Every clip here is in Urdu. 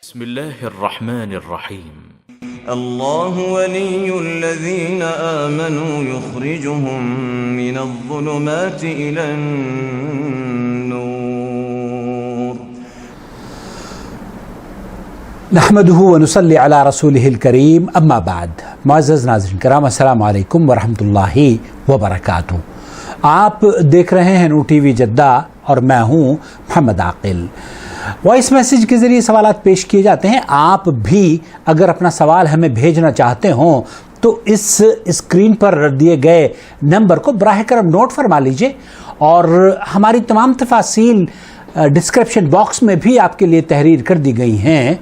بسم الله الرحمن الرحيم الله ولي الذين آمنوا يخرجهم من الظلمات إلى النور نحمده ونصلي على رسوله الكريم اما بعد. معزز ناظرین کرام، السلام علیکم ورحمۃ اللہ وبرکاتہ. آپ دیکھ رہے ہیں نور ٹی وی جدہ اور میں ہوں محمد عاقل. وائس میسیج کے ذریعے سوالات پیش کیے جاتے ہیں. آپ بھی اگر اپنا سوال ہمیں بھیجنا چاہتے ہوں تو اس اسکرین پر دیے گئے نمبر کو براہ کرم نوٹ فرما لیجئے، اور ہماری تمام تفاصیل ڈسکرپشن باکس میں بھی آپ کے لیے تحریر کر دی گئی ہیں.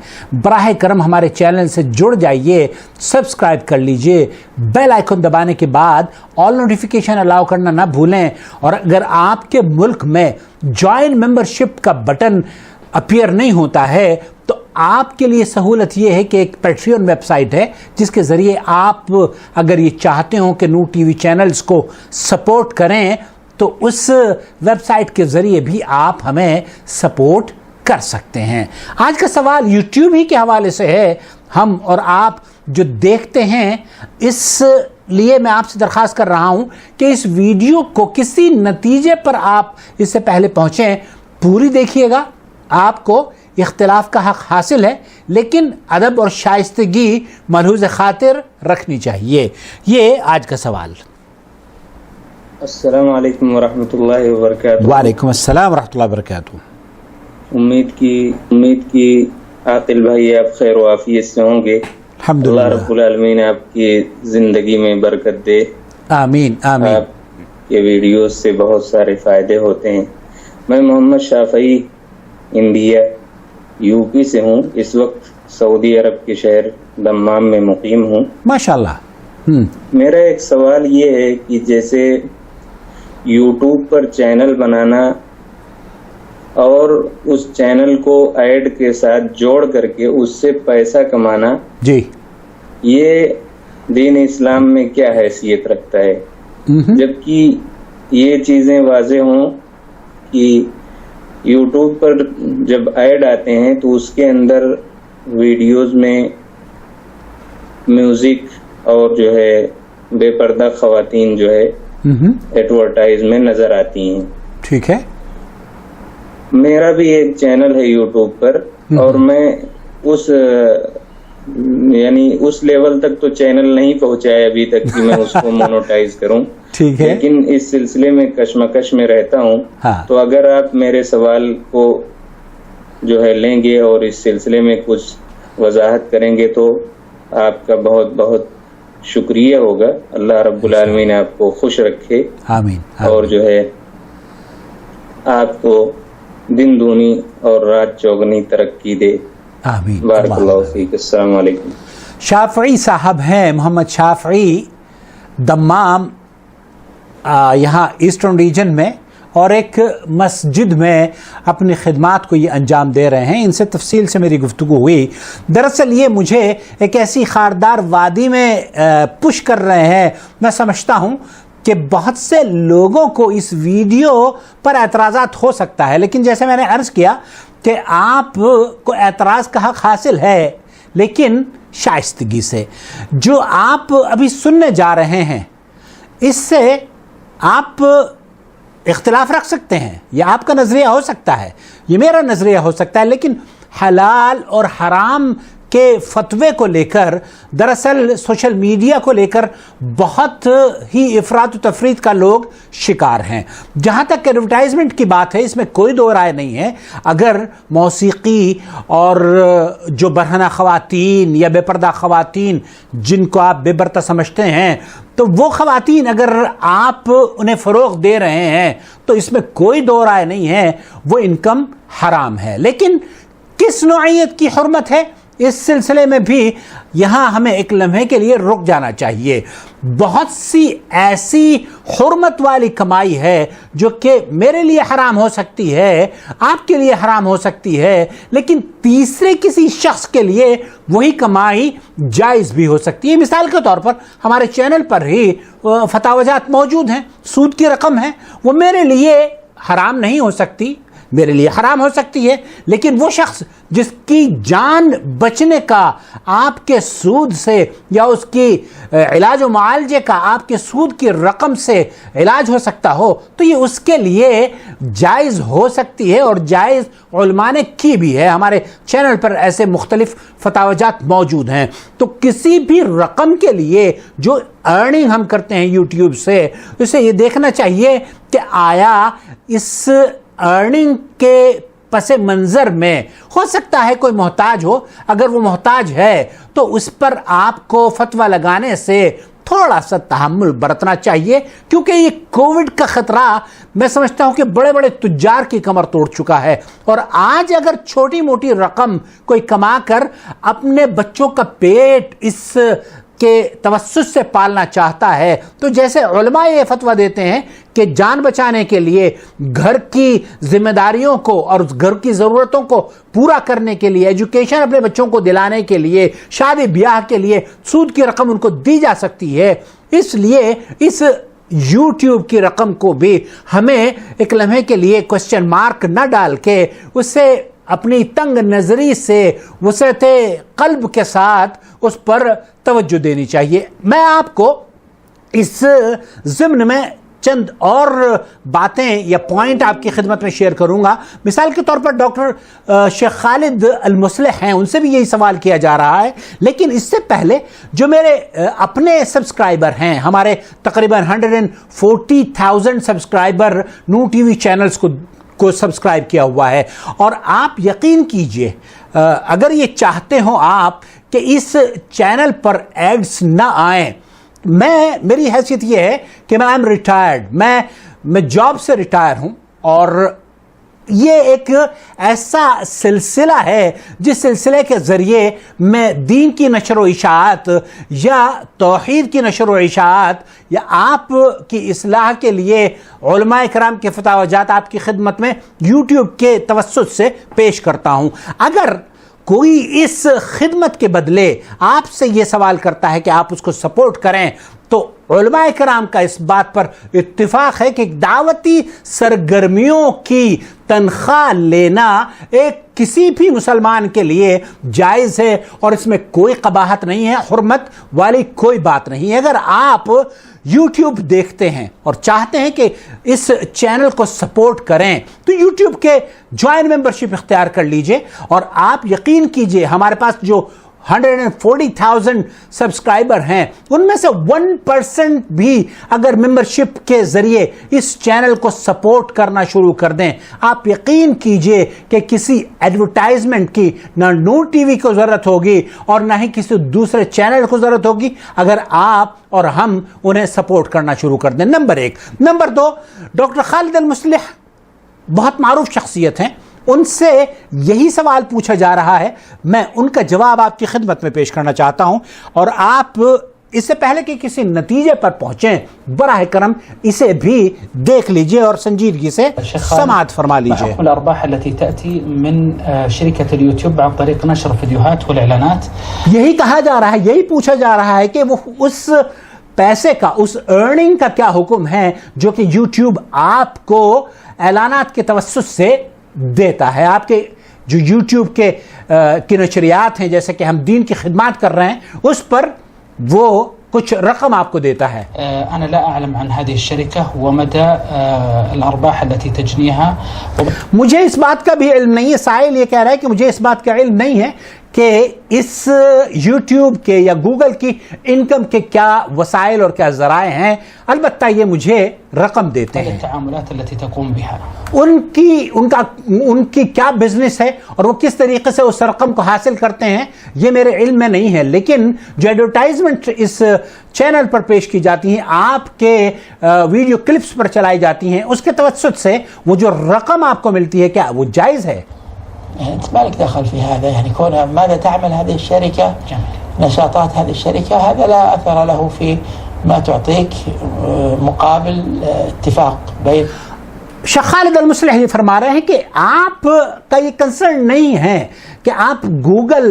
براہ کرم ہمارے چینل سے جڑ جائیے، سبسکرائب کر لیجئے، بیل آئیکن دبانے کے بعد آل نوٹیفیکیشن الاؤ کرنا نہ بھولیں. اور اگر آپ کے ملک میں جوائن ممبرشپ کا بٹن اپیئر نہیں ہوتا ہے تو آپ کے لیے سہولت یہ ہے کہ ایک پیٹریون ویب سائٹ ہے جس کے ذریعے آپ اگر یہ چاہتے ہوں کہ نور ٹی وی چینلز کو سپورٹ کریں تو اس ویب سائٹ کے ذریعے بھی آپ ہمیں سپورٹ کر سکتے ہیں. آج کا سوال یوٹیوب ہی کے حوالے سے ہے. ہم اور آپ جو دیکھتے ہیں، اس لیے میں آپ سے درخواست کر رہا ہوں کہ اس ویڈیو کو کسی نتیجے پر آپ اس سے پہلے پہنچیں. پوری دیکھیے گا، آپ کو اختلاف کا حق حاصل ہے، لیکن ادب اور شائستگی ملحوظ خاطر رکھنی چاہیے. یہ آج کا سوال. السلام علیکم ورحمۃ اللہ وبرکاتہ. وعلیکم السلام ورحمۃ اللہ وبرکاتہ. امید کی عاقل بھائی آپ خیر و عافیت سے ہوں گے. الحمدللہ. اللہ رب العالمین آپ کی زندگی میں برکت دے. آمین آمین. آپ کے ویڈیوز سے بہت سارے فائدے ہوتے ہیں. میں محمد شافعی انڈیا یو پی سے ہوں. اس وقت سعودی عرب کے شہر دمام میں مقیم ہوں. ماشاءاللہ. میرا ایک سوال یہ ہے کہ جیسے یوٹیوب پر چینل بنانا اور اس چینل کو ایڈ کے ساتھ جوڑ کر کے اس سے پیسہ کمانا، جی، یہ دین اسلام میں کیا حیثیت رکھتا ہے؟ جبکہ یہ چیزیں واضح ہوں کہ یوٹیوب پر جب ایڈ آتے ہیں تو اس کے اندر ویڈیوز میں میوزک اور جو ہے بے پردہ خواتین جو ہے ایڈورٹائز میں نظر آتی ہیں. ٹھیک ہے. میرا بھی ایک چینل ہے یوٹیوب پر، اور میں اس لیول تک تو چینل نہیں پہنچا ہے ابھی تک کہ میں اس کو مونوٹائز کروں. ٹھیک ہے. لیکن اس سلسلے میں کشمکش میں رہتا ہوں. تو اگر آپ میرے سوال کو جو ہے لیں گے اور اس سلسلے میں کچھ وضاحت کریں گے تو آپ کا بہت بہت شکریہ ہوگا. اللہ رب العالمین آپ کو خوش رکھے. آمین. اور جو ہے آپ کو دن دونی اور رات چوگنی ترقی دے. آمین. بارک اللہ فیک. السلام علیکم. شافعی صاحب ہیں، محمد شافعی، دمام، یہاں ایسٹرن ریجن میں، اور ایک مسجد میں اپنی خدمات کو یہ انجام دے رہے ہیں. ان سے تفصیل سے میری گفتگو ہوئی. دراصل یہ مجھے ایک ایسی خاردار وادی میں پش کر رہے ہیں. میں سمجھتا ہوں کہ بہت سے لوگوں کو اس ویڈیو پر اعتراضات ہو سکتا ہے، لیکن جیسے میں نے عرض کیا کہ آپ کو اعتراض کا حق حاصل ہے، لیکن شائستگی سے. جو آپ ابھی سننے جا رہے ہیں اس سے آپ اختلاف رکھ سکتے ہیں، یہ آپ کا نظریہ ہو سکتا ہے، یہ میرا نظریہ ہو سکتا ہے، لیکن حلال اور حرام کے فتوے کو لے کر، دراصل سوشل میڈیا کو لے کر بہت ہی افراط و تفریط کا لوگ شکار ہیں. جہاں تک ایڈورٹائزمنٹ کی بات ہے، اس میں کوئی دو رائے نہیں ہے. اگر موسیقی اور جو برہنہ خواتین یا بے پردہ خواتین جن کو آپ بے پردہ سمجھتے ہیں، تو وہ خواتین اگر آپ انہیں فروغ دے رہے ہیں تو اس میں کوئی دو رائے نہیں ہے، وہ انکم حرام ہے. لیکن کس نوعیت کی حرمت ہے، اس سلسلے میں بھی یہاں ہمیں ایک لمحے کے لیے رک جانا چاہیے. بہت سی ایسی حرمت والی کمائی ہے جو کہ میرے لیے حرام ہو سکتی ہے، آپ کے لیے حرام ہو سکتی ہے، لیکن تیسرے کسی شخص کے لیے وہی کمائی جائز بھی ہو سکتی ہے. مثال کے طور پر ہمارے چینل پر ہی فتاویٰ جات موجود ہیں، سود کی رقم ہے، وہ میرے لیے حرام نہیں ہو سکتی، میرے لیے حرام ہو سکتی ہے، لیکن وہ شخص جس کی جان بچنے کا آپ کے سود سے یا اس کی علاج و معالجے کا آپ کے سود کی رقم سے علاج ہو سکتا ہو تو یہ اس کے لیے جائز ہو سکتی ہے، اور جائز علماء نے کی بھی ہے. ہمارے چینل پر ایسے مختلف فتاوجات موجود ہیں. تو کسی بھی رقم کے لیے جو ارننگ ہم کرتے ہیں یوٹیوب سے، اسے یہ دیکھنا چاہیے کہ آیا اس ارننگ کے پس منظر میں ہو سکتا ہے کوئی محتاج ہو. اگر وہ محتاج ہے تو اس پر آپ کو فتویٰ لگانے سے تھوڑا سا تحمل برتنا چاہیے، کیونکہ یہ کووڈ کا خطرہ میں سمجھتا ہوں کہ بڑے بڑے تجار کی کمر توڑ چکا ہے. اور آج اگر چھوٹی موٹی رقم کوئی کما کر اپنے بچوں کا پیٹ اس کے توسط سے پالنا چاہتا ہے تو جیسے علماء یہ فتویٰ دیتے ہیں کہ جان بچانے کے لیے، گھر کی ذمہ داریوں کو اور گھر کی ضرورتوں کو پورا کرنے کے لیے، ایجوکیشن اپنے بچوں کو دلانے کے لیے، شادی بیاہ کے لیے سود کی رقم ان کو دی جا سکتی ہے. اس لیے اس یوٹیوب کی رقم کو بھی ہمیں ایک لمحے کے لیے کوسچن مارک نہ ڈال کے اسے اپنی تنگ نظری سے وسعت قلب کے ساتھ اس پر توجہ دینی چاہیے. میں آپ کو اس ضمن میں چند اور باتیں یا پوائنٹ آپ کی خدمت میں شیئر کروں گا. مثال کے طور پر ڈاکٹر شیخ خالد المصلح ہیں، ان سے بھی یہی سوال کیا جا رہا ہے. لیکن اس سے پہلے جو میرے اپنے سبسکرائبر ہیں، ہمارے تقریباً 140,000 سبسکرائبر نور ٹی وی چینلز کو سبسکرائب کیا ہوا ہے، اور آپ یقین کیجئے اگر یہ چاہتے ہو آپ کہ اس چینل پر ایڈز نہ آئیں، میری حیثیت یہ ہے کہ میں ایم ریٹائرڈ، میں جاب سے ریٹائر ہوں، اور یہ ایک ایسا سلسلہ ہے جس سلسلے کے ذریعے میں دین کی نشر و اشاعت یا توحید کی نشر و اشاعت یا آپ کی اصلاح کے لیے علماء کرام کے فتاوجات آپ کی خدمت میں یوٹیوب کے توسط سے پیش کرتا ہوں. اگر کوئی اس خدمت کے بدلے آپ سے یہ سوال کرتا ہے کہ آپ اس کو سپورٹ کریں تو علماء کرام کا اس بات پر اتفاق ہے کہ دعوتی سرگرمیوں کی تنخواہ لینا ایک کسی بھی مسلمان کے لیے جائز ہے، اور اس میں کوئی قباحت نہیں ہے، حرمت والی کوئی بات نہیں ہے. اگر آپ یوٹیوب دیکھتے ہیں اور چاہتے ہیں کہ اس چینل کو سپورٹ کریں تو یوٹیوب کے جوائن ممبرشپ اختیار کر لیجئے، اور آپ یقین کیجئے ہمارے پاس جو 140,000 سبسکرائبر ہیں ان میں سے 1% بھی اگر ممبرشپ کے ذریعے اس چینل کو سپورٹ کرنا شروع کر دیں، آپ یقین کیجئے کہ کسی ایڈورٹائزمنٹ کی نہ نور ٹی وی کو ضرورت ہوگی اور نہ ہی کسی دوسرے چینل کو ضرورت ہوگی اگر آپ اور ہم انہیں سپورٹ کرنا شروع کر دیں. نمبر 1. نمبر 2, ڈاکٹر خالد المصلح بہت معروف شخصیت ہیں، ان سے یہی سوال پوچھا جا رہا ہے. میں ان کا جواب آپ کی خدمت میں پیش کرنا چاہتا ہوں، اور آپ اس سے پہلے کہ کسی نتیجے پر پہنچیں براہ کرم اسے بھی دیکھ لیجئے اور سنجیدگی سے سماعت فرما لیجئے. الارباح التي تاتي من شركه اليوتيوب عن طريق نشر الفيديوهات والاعلانات، یہی کہا جا رہا ہے، یہی پوچھا جا رہا ہے کہ وہ اس پیسے کا، اس ارننگ کا کیا حکم ہے جو کہ یوٹیوب آپ کو اعلانات کے توسط سے دیتا ہے. آپ کے جو یوٹیوب کی نشریات ہیں، جیسے کہ ہم دین کی خدمات کر رہے ہیں، اس پر وہ کچھ رقم آپ کو دیتا ہے. انا لا اعلم عن هذه الشركه ومدى الارباح التي تجنيها. مجھے اس بات کا بھی علم نہیں ہے. سائل یہ کہہ رہا ہے کہ مجھے اس بات کا علم نہیں ہے کہ اس یوٹیوب کے یا گوگل کی انکم کے کیا وسائل اور کیا ذرائع ہیں، البتہ یہ مجھے رقم دیتے ہیں. التعاملات التي تقوم بها، ان کی کیا بزنس ہے اور وہ کس طریقے سے اس رقم کو حاصل کرتے ہیں یہ میرے علم میں نہیں ہے. لیکن جو ایڈورٹائزمنٹ اس چینل پر پیش کی جاتی ہیں، آپ کے ویڈیو کلپس پر چلائی جاتی ہیں، اس کے توسط سے وہ جو رقم آپ کو ملتی ہے کیا وہ جائز ہے؟ انت مالك دخل في هذا، يعني كون ماذا تعمل هذه الشركه، نشاطات هذه الشركه، هذا لا اثر له في ما تعطيك مقابل اتفاق بين. شیخ خالد المصلح یہ فرما رہے ہیں کہ آپ کا یہ کنسرن نہیں ہے کہ آپ گوگل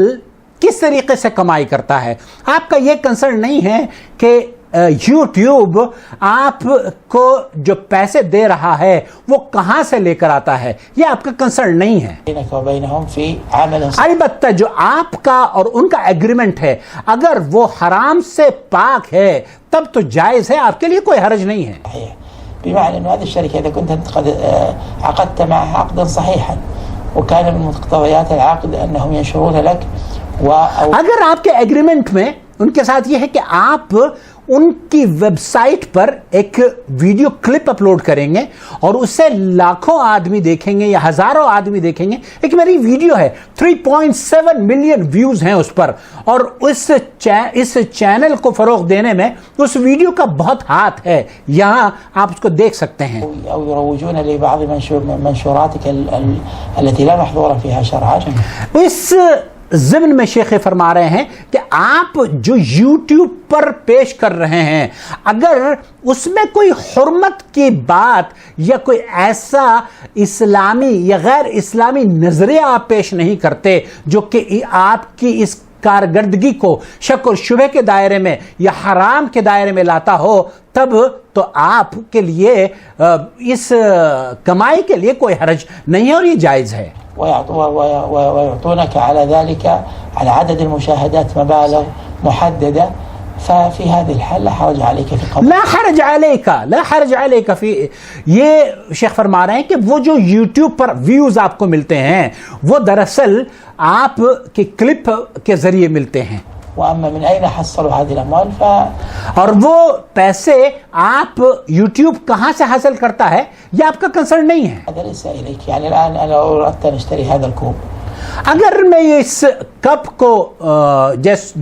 کس طریقے سے کمائی کرتا ہے، آپ کا یہ کنسرن نہیں ہے کہ یوٹیوب آپ کو جو پیسے دے رہا ہے وہ کہاں سے لے کر آتا ہے یہ آپ کا کنسرن نہیں ہے. البتہ جو آپ کا اور ان کا ایگریمنٹ ہے اگر وہ حرام سے پاک ہے تب تو جائز ہے, آپ کے لیے کوئی حرج نہیں ہے. بمعنى أن هذه الشركة إذا كنت أنت قد عقدت معها عقدا صحيحا وكان من مقتضيات العقد أنهم ينشرون لك اگر آپ کے ایگریمنٹ میں ان کے ساتھ یہ ہے کہ آپ ان کی ویب سائٹ پر ایک ویڈیو کلپ اپلوڈ کریں گے اور اسے لاکھوں آدمی دیکھیں گے یا ہزاروں آدمی دیکھیں گے, ایک میری ویڈیو ہے 3.7 ملین ویوز ہیں اس پر, اور اس چینل کو فروغ دینے میں اس ویڈیو کا بہت ہاتھ ہے, یہاں آپ اس کو دیکھ سکتے ہیں. اس ضمن میں شیخ فرما رہے ہیں کہ آپ جو یوٹیوب پر پیش کر رہے ہیں اگر اس میں کوئی حرمت کی بات یا کوئی ایسا اسلامی یا غیر اسلامی نظریہ آپ پیش نہیں کرتے جو کہ آپ کی اس کارکردگی کو شک و شبہ کے دائرے میں یا حرام کے دائرے میں لاتا ہو, تب تو آپ کے لیے اس کمائی کے لیے کوئی حرج نہیں ہے اور یہ جائز ہے. ويعطونك على ذلك على عدد المشاهدات مبالغ محددة, ففي هذه الحال لا حرج عليك في قبول. لا حرج عليك في یہ شیخ فرما رہے ہیں کہ وہ جو یوٹیوب پر ویوز آپ کو ملتے ہیں وہ دراصل آپ کے کلپ کے ذریعے ملتے ہیں. وأما من أين حصلوا هذه الأموال اور وہ پیسے آپ یوٹیوب کہاں سے حاصل کرتا ہے یہ آپ کا کنسرن نہیں ہے. هذا ليس إليك. يعني الآن أنا أردت أن أشتري هذا الكوب, اگر میں اس کپ کو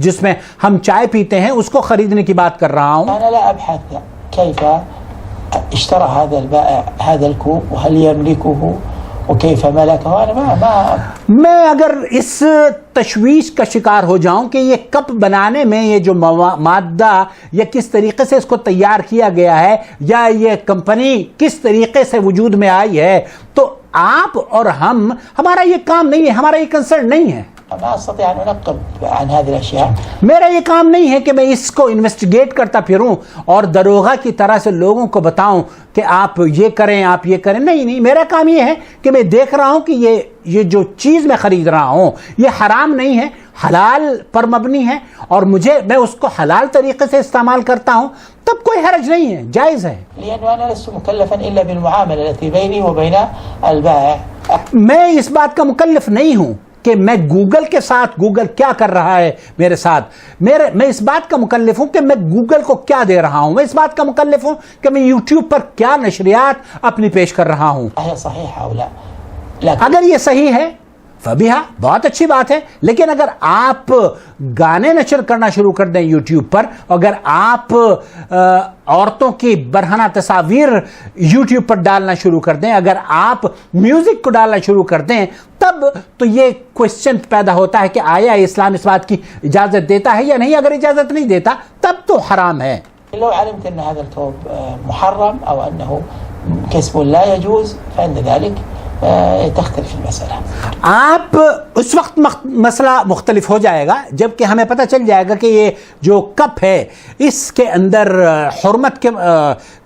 جس میں ہم چائے پیتے ہیں اس کو خریدنے کی بات کر رہا ہوں, أنا لا أبحث كيف اشترى هذا البائع هذا الكوب وهل يملكه وكيف ملكه. أنا میں اگر اس تشویش کا شکار ہو جاؤں کہ یہ کپ بنانے میں یہ جو مادہ یا کس طریقے سے اس کو تیار کیا گیا ہے یا یہ کمپنی کس طریقے سے وجود میں آئی ہے, تو آپ اور ہمارا یہ کام نہیں ہے, ہمارا یہ کنسرن نہیں ہے. ما استطيع ان انقب عن هذه الاشياء. میرا یہ کام نہیں ہے کہ میں اس کو انویسٹیگیٹ کرتا پھروں اور داروغہ کی طرح سے لوگوں کو بتاؤں کہ آپ یہ کریں آپ یہ کریں. نہیں, میرا کام یہ ہے کہ میں دیکھ رہا ہوں کہ یہ جو چیز میں خرید رہا ہوں یہ حرام نہیں ہے, حلال پر مبنی ہے, اور میں اس کو حلال طریقے سے استعمال کرتا ہوں, تب کوئی حرج نہیں ہے, جائز ہے. لأنه أنا لست مكلفا إلا بالمعاملة التي بيني وبين البائع. میں اس بات کا مکلف نہیں ہوں کہ میں گوگل کے ساتھ گوگل کیا کر رہا ہے میرے ساتھ, میں اس بات کا مکلف ہوں کہ میں گوگل کو کیا دے رہا ہوں, میں اس بات کا مکلف ہوں کہ میں یوٹیوب پر کیا نشریات اپنی پیش کر رہا ہوں. اگر یہ صحیح ہے فبیہا, بہت اچھی بات ہے, لیکن اگر آپ گانے نشر کرنا شروع کر دیں یوٹیوب پر, اگر آپ عورتوں کی برہنہ تصاویر یوٹیوب پر ڈالنا شروع کر دیں, اگر آپ میوزک کو ڈالنا شروع کر دیں, تب تو یہ کوشچن پیدا ہوتا ہے کہ آیا اسلام اس بات کی اجازت دیتا ہے یا نہیں. اگر اجازت نہیں دیتا تب تو حرام ہے. لو علمت ان هذا الكوب محرم او انه كسب لا يجوز فعند ذلك تختلف المسألة. آپ اس وقت مسئلہ مختلف ہو جائے گا جبکہ ہمیں پتہ چل جائے گا کہ یہ جو کپ ہے اس کے اندر حرمت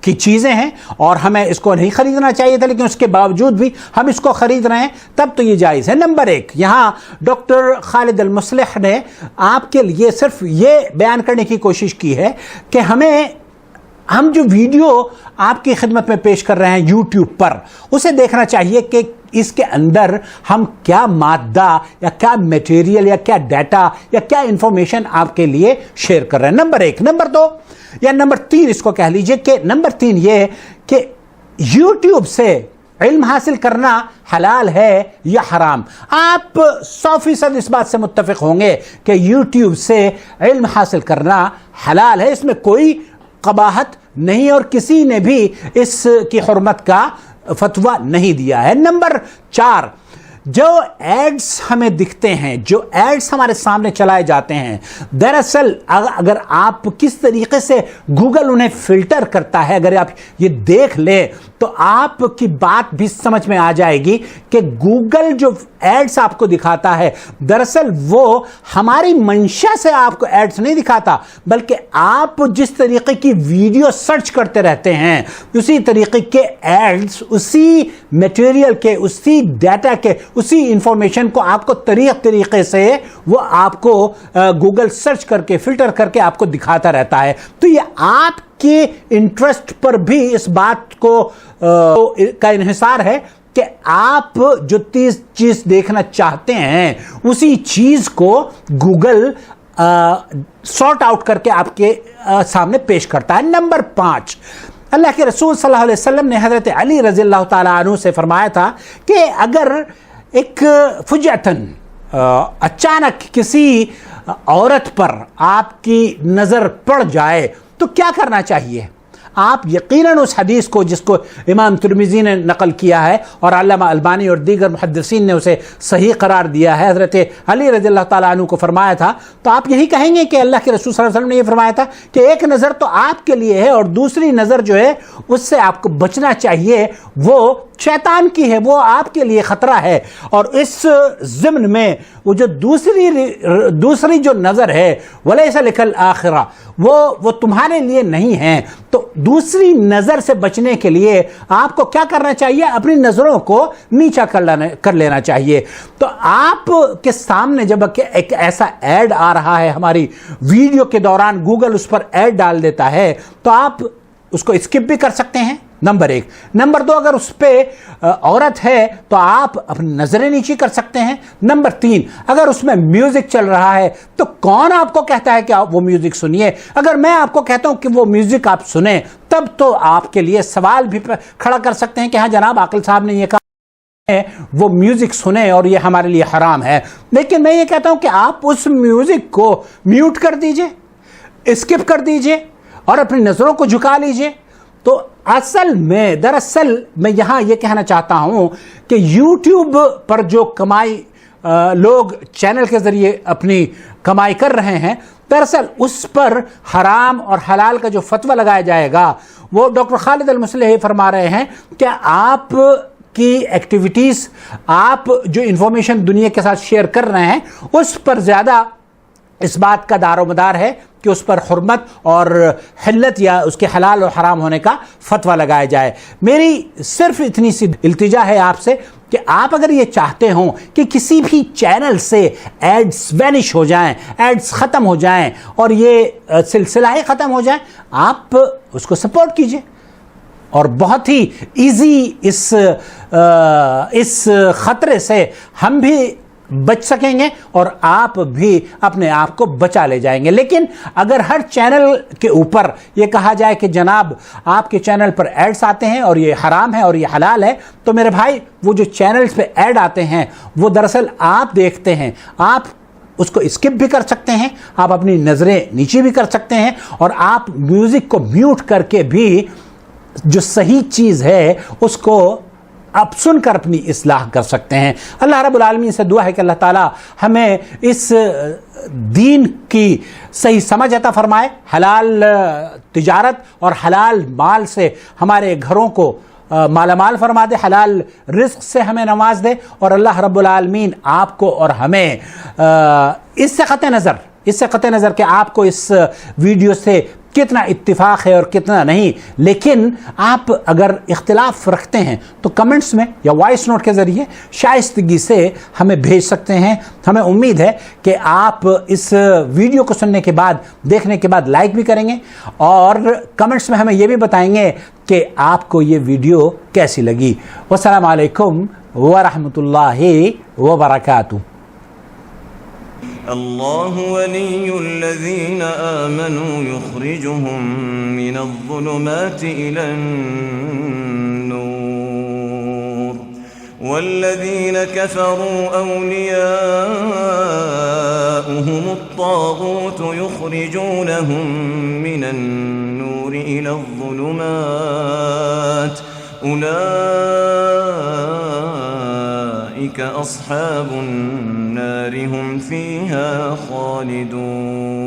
کی چیزیں ہیں اور ہمیں اس کو نہیں خریدنا چاہیے تھا, لیکن اس کے باوجود بھی ہم اس کو خرید رہے ہیں, تب تو یہ جائز ہے. نمبر 1, یہاں ڈاکٹر خالد المصلح نے آپ کے لیے صرف یہ بیان کرنے کی کوشش کی ہے کہ ہم جو ویڈیو آپ کی خدمت میں پیش کر رہے ہیں یوٹیوب پر, اسے دیکھنا چاہیے کہ اس کے اندر ہم کیا مادہ یا کیا میٹیریل یا کیا ڈیٹا یا کیا انفارمیشن آپ کے لیے شیئر کر رہے ہیں. نمبر 1. نمبر 2 یا نمبر 3 اس کو کہہ لیجئے کہ نمبر 3 یہ ہے کہ یوٹیوب سے علم حاصل کرنا حلال ہے یا حرام. آپ 100% اس بات سے متفق ہوں گے کہ یوٹیوب سے علم حاصل کرنا حلال ہے, اس میں کوئی قباحت نہیں اور کسی نے بھی اس کی حرمت کا فتویٰ نہیں دیا ہے. نمبر 4 جو ایڈز ہمیں دکھتے ہیں، جو ایڈز ہمارے سامنے چلائے جاتے ہیں، دراصل اگر آپ کس طریقے سے گوگل انہیں فلٹر کرتا ہے، اگر آپ یہ دیکھ لیں تو آپ کی بات بھی سمجھ میں آ جائے گی کہ گوگل جو ایڈز آپ کو دکھاتا ہے دراصل وہ ہماری منشا سے آپ کو ایڈز نہیں دکھاتا، بلکہ آپ جس طریقے کی ویڈیو سرچ کرتے رہتے ہیں اسی طریقے کے ایڈز، اسی میٹیریل کے، اسی ڈیٹا کے، اسی انفارمیشن کو آپ کو طریقے سے وہ آپ کو گوگل سرچ کر کے فلٹر کر کے آپ کو دکھاتا رہتا ہے۔ تو یہ آپ کے انٹرسٹ پر بھی اس بات کو کا انحصار ہے کہ آپ جو چیز دیکھنا چاہتے ہیں اسی چیز کو گوگل سارٹ آؤٹ کر کے آپ کے سامنے پیش کرتا ہے۔ نمبر 5، اللہ کے رسول صلی اللہ علیہ وسلم نے حضرت علی رضی اللہ تعالیٰ عنہ سے فرمایا تھا کہ اگر ایک فجأتاً اچانک کسی عورت پر آپ کی نظر پڑ جائے تو کیا کرنا چاہیے؟ آپ یقیناً اس حدیث کو، جس کو امام ترمذی نے نقل کیا ہے اور علامہ البانی اور دیگر محدثین نے اسے صحیح قرار دیا ہے، حضرت علی رضی اللہ تعالیٰ عنہ کو فرمایا تھا، تو آپ یہی کہیں گے کہ اللہ کے رسول صلی اللہ علیہ وسلم نے یہ فرمایا تھا کہ ایک نظر تو آپ کے لیے ہے اور دوسری نظر جو ہے اس سے آپ کو بچنا چاہیے، وہ شیطان کی ہے، وہ آپ کے لیے خطرہ ہے، اور اس ضمن میں وہ جو دوسری جو نظر ہے وَلَيْسَ لَكَ الْآخِرَةُ، وہ تمہارے لیے نہیں ہے۔ تو دوسری نظر سے بچنے کے لیے آپ کو کیا کرنا چاہیے؟ اپنی نظروں کو نیچا کر لینا چاہیے۔ تو آپ کے سامنے جب ایک ایسا ایڈ آ رہا ہے ہماری ویڈیو کے دوران، گوگل اس پر ایڈ ڈال دیتا ہے تو آپ اس کو اسکپ بھی کر سکتے ہیں، نمبر 1۔ نمبر 2، اگر اس پہ عورت ہے تو آپ اپنی نظریں نیچی کر سکتے ہیں۔ نمبر 3، اگر اس میں میوزک چل رہا ہے تو کون آپ کو کہتا ہے کہ آپ وہ میوزک سنیے؟ اگر میں آپ کو کہتا ہوں کہ وہ میوزک آپ سنیں تب تو آپ کے لیے سوال بھی کھڑا کر سکتے ہیں کہ ہاں جناب عاقل صاحب نے یہ کہا وہ میوزک سنیں اور یہ ہمارے لیے حرام ہے، لیکن میں یہ کہتا ہوں کہ آپ اس میوزک کو میوٹ کر دیجئے، اسکپ کر دیجئے اور اپنی نظروں کو جھکا لیجئے۔ تو دراصل میں یہاں یہ کہنا چاہتا ہوں کہ یوٹیوب پر جو کمائی لوگ چینل کے ذریعے اپنی کمائی کر رہے ہیں، دراصل اس پر حرام اور حلال کا جو فتویٰ لگایا جائے گا، وہ ڈاکٹر خالد المصلحی فرما رہے ہیں کہ آپ کی ایکٹیویٹیز، آپ جو انفارمیشن دنیا کے ساتھ شیئر کر رہے ہیں اس پر زیادہ اس بات کا دار و مدار ہے کہ اس پر حرمت اور حلت یا اس کے حلال اور حرام ہونے کا فتویٰ لگایا جائے۔ میری صرف اتنی سی التجا ہے آپ سے کہ آپ اگر یہ چاہتے ہوں کہ کسی بھی چینل سے ایڈز وینش ہو جائیں، ایڈز ختم ہو جائیں اور یہ سلسلہ ہی ختم ہو جائیں، آپ اس کو سپورٹ کیجئے اور بہت ہی ایزی اس خطرے سے ہم بھی بچ سکیں گے اور آپ بھی اپنے آپ کو بچا لے جائیں گے۔ لیکن اگر ہر چینل کے اوپر یہ کہا جائے کہ جناب آپ کے چینل پر ایڈز آتے ہیں اور یہ حرام ہے اور یہ حلال ہے، تو میرے بھائی وہ جو چینلز پہ ایڈ آتے ہیں وہ دراصل آپ دیکھتے ہیں، آپ اس کو اسکپ بھی کر سکتے ہیں، آپ اپنی نظریں نیچے بھی کر سکتے ہیں اور آپ میوزک کو میوٹ کر کے بھی جو صحیح چیز ہے اس کو آپ سن کر اپنی اصلاح کر سکتے ہیں۔ اللہ رب العالمین سے دعا ہے کہ اللہ تعالی ہمیں اس دین کی صحیح سمجھ عطا فرمائے، حلال تجارت اور حلال مال سے ہمارے گھروں کو مالا مال فرما دے، حلال رزق سے ہمیں نواز دے، اور اللہ رب العالمین آپ کو اور ہمیں اس سے قطع نظر کہ آپ کو اس ویڈیو سے کتنا اتفاق ہے اور کتنا نہیں، لیکن آپ اگر اختلاف رکھتے ہیں تو کمنٹس میں یا وائس نوٹ کے ذریعے شائستگی سے ہمیں بھیج سکتے ہیں۔ ہمیں امید ہے کہ آپ اس ویڈیو کو سننے کے بعد، دیکھنے کے بعد لائک بھی کریں گے اور کمنٹس میں ہمیں یہ بھی بتائیں گے کہ آپ کو یہ ویڈیو کیسی لگی۔ والسلام علیکم ورحمۃ اللہ وبرکاتہ۔ الله ولي الذين آمنوا يخرجهم من الظلمات إلى النور والذين كفروا أولياؤهم الطاغوت يخرجونهم من النور إلى الظلمات أولئك أولئك أصحاب النار هم فيها خالدون